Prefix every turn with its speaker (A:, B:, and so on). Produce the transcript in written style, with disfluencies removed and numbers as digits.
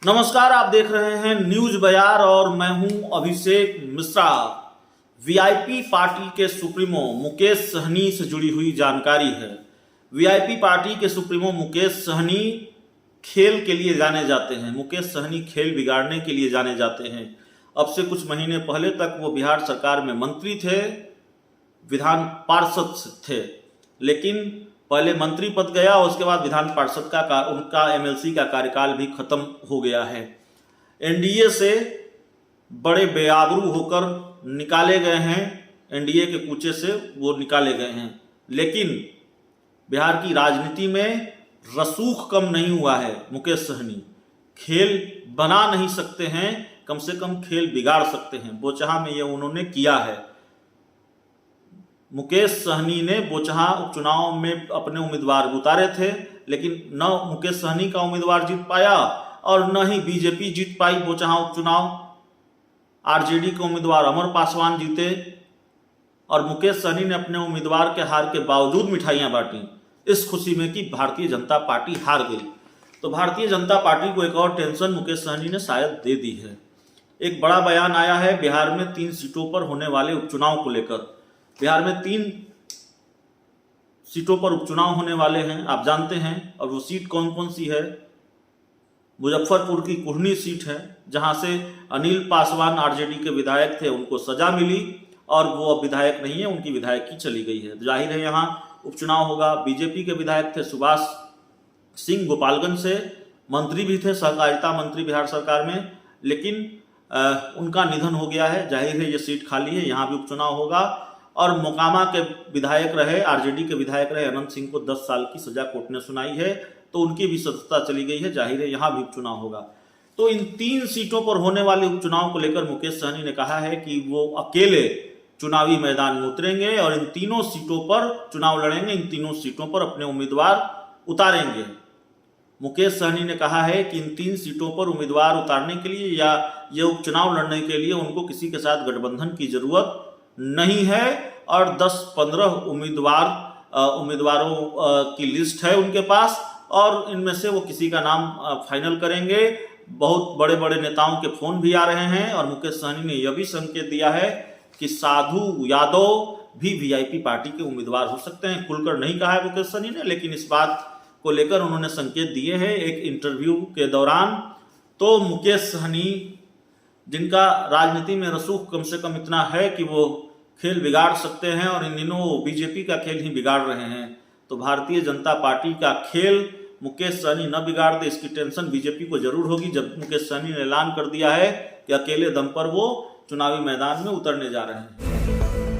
A: नमस्कार, आप देख रहे हैं न्यूज बयार और मैं हूं अभिषेक मिश्रा। वीआईपी पार्टी के सुप्रीमो मुकेश सहनी से जुड़ी हुई जानकारी है। वीआईपी पार्टी के सुप्रीमो मुकेश सहनी खेल के लिए जाने जाते हैं। मुकेश सहनी खेल बिगाड़ने के लिए जाने जाते हैं। अब से कुछ महीने पहले तक वो बिहार सरकार में मंत्री थे, विधान पार्षद थे, लेकिन पहले मंत्री पद गया, उसके बाद विधान पार्षद का उनका एमएलसी का कार्यकाल भी खत्म हो गया है। एनडीए से बड़े बेआबरू होकर निकाले गए हैं, एनडीए के कूचे से वो निकाले गए हैं, लेकिन बिहार की राजनीति में रसूख कम नहीं हुआ है। मुकेश सहनी खेल बना नहीं सकते हैं, कम से कम खेल बिगाड़ सकते हैं। बोचहा में ये उन्होंने किया है। मुकेश सहनी ने बोचहा उपचुनाव में अपने उम्मीदवार उतारे थे, लेकिन न मुकेश सहनी का उम्मीदवार जीत पाया और न ही बीजेपी जीत पाई बोचहा उपचुनाव। आरजेडी के उम्मीदवार अमर पासवान जीते और मुकेश सहनी ने अपने उम्मीदवार के हार के बावजूद मिठाइयां बांटी, इस खुशी में कि भारतीय जनता पार्टी हार गई। तो भारतीय जनता पार्टी को एक और टेंशन मुकेश सहनी ने शायद दे दी है। एक बड़ा बयान आया है बिहार में 3 सीटों पर होने वाले उपचुनाव को लेकर। बिहार में 3 सीटों पर उपचुनाव होने वाले हैं, आप जानते हैं, और वो सीट कौन कौन सी है। मुजफ्फरपुर की कुढ़नी सीट है, जहां से अनिल पासवान आरजेडी के विधायक थे, उनको सजा मिली और वो अब विधायक नहीं है, उनकी विधायकी चली गई है। जाहिर है यहाँ उपचुनाव होगा। बीजेपी के विधायक थे सुभाष सिंह, गोपालगंज से मंत्री भी थे, सहकारिता मंत्री बिहार सरकार में, लेकिन उनका निधन हो गया है। जाहिर है ये सीट खाली है, यहाँ भी उपचुनाव होगा। और मोकामा के विधायक रहे, आरजेडी के विधायक रहे अनंत सिंह को 10 साल की सजा कोर्ट ने सुनाई है, तो उनकी भी सदस्यता चली गई है। जाहिर है यहाँ भी उपचुनाव होगा। तो इन 3 सीटों पर होने वाले उपचुनाव को लेकर मुकेश सहनी ने कहा है कि वो अकेले चुनावी मैदान में उतरेंगे और इन तीनों सीटों पर चुनाव लड़ेंगे, इन तीनों सीटों पर अपने उम्मीदवार उतारेंगे। मुकेश सहनी ने कहा है कि इन 3 सीटों पर उम्मीदवार उतारने के लिए या ये उपचुनाव लड़ने के लिए उनको किसी के साथ गठबंधन की जरूरत नहीं है और 10-15 उम्मीदवारों की लिस्ट है उनके पास और इनमें से वो किसी का नाम फाइनल करेंगे। बहुत बड़े बड़े नेताओं के फोन भी आ रहे हैं और मुकेश सहनी ने यह भी संकेत दिया है कि साधु यादव भी वीआईपी पार्टी के उम्मीदवार हो सकते हैं। खुलकर नहीं कहा है मुकेश सहनी ने, लेकिन इस बात को लेकर उन्होंने संकेत दिए हैं एक इंटरव्यू के दौरान। तो मुकेश सहनी, जिनका राजनीति में रसूख कम से कम इतना है कि वो खेल बिगाड़ सकते हैं और इन दिनों बीजेपी का खेल ही बिगाड़ रहे हैं, तो भारतीय जनता पार्टी का खेल मुकेश सहनी न बिगाड़ दे, इसकी टेंशन बीजेपी को जरूर होगी। जब मुकेश सहनी ने ऐलान कर दिया है कि अकेले दम पर वो चुनावी मैदान में उतरने जा रहे हैं।